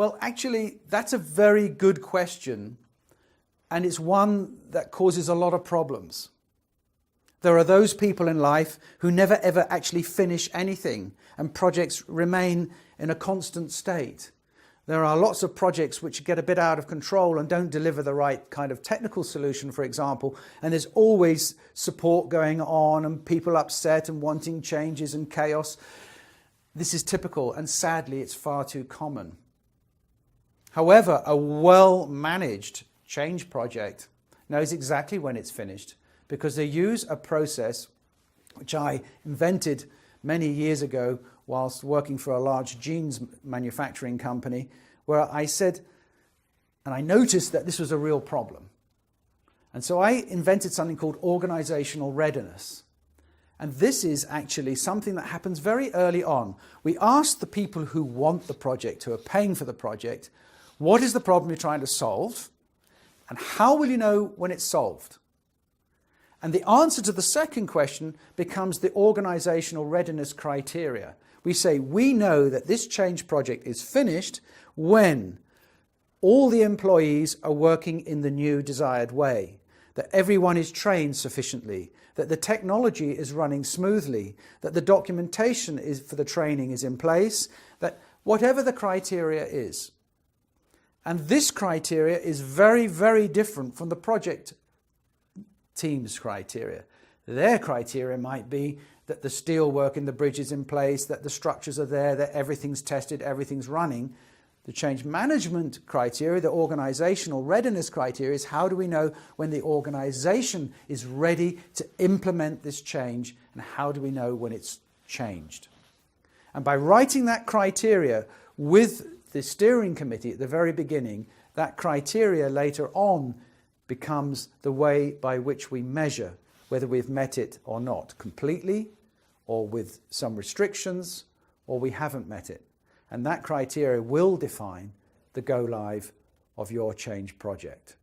Well, actually, that's a very good question, and it's one that causes a lot of problems. There are those people in life who never ever actually finish anything, and projects remain in a constant state. There are lots of projects which get a bit out of control and don't deliver the right kind of technical solution, for example, and there's always support going on and people upset and wanting changes and chaos. This is typical, and sadly it's far too common. However, a well-managed change project knows exactly when it's finished, because they use a process which I invented many years ago whilst working for a large jeans manufacturing company, where I said, and I noticed that this was a real problem. And so I invented something called Organisational Readiness. And this is actually something that happens very early on. We ask the people who want the project, who are paying for the project, what is the problem you're trying to solve? And how will you know when it's solved? And the answer to the second question becomes the organisational readiness criteria. We say we know that this change project is finished when all the employees are working in the new desired way, that everyone is trained sufficiently, that the technology is running smoothly, that the documentation for the training is in place, that whatever the criteria is. And this criteria is very, very different from the project team's criteria. Their criteria might be that the steel work in the bridge is in place, that the structures are there, that everything's tested, everything's running. The change management criteria, the organisational readiness criteria, is how do we know when the organisation is ready to implement this change, and how do we know when it's changed? And by writing that criteria with the steering committee at the very beginning, that criteria later on becomes the way by which we measure whether we've met it or not, completely, or with some restrictions, or we haven't met it. And that criteria will define the go live of your change project.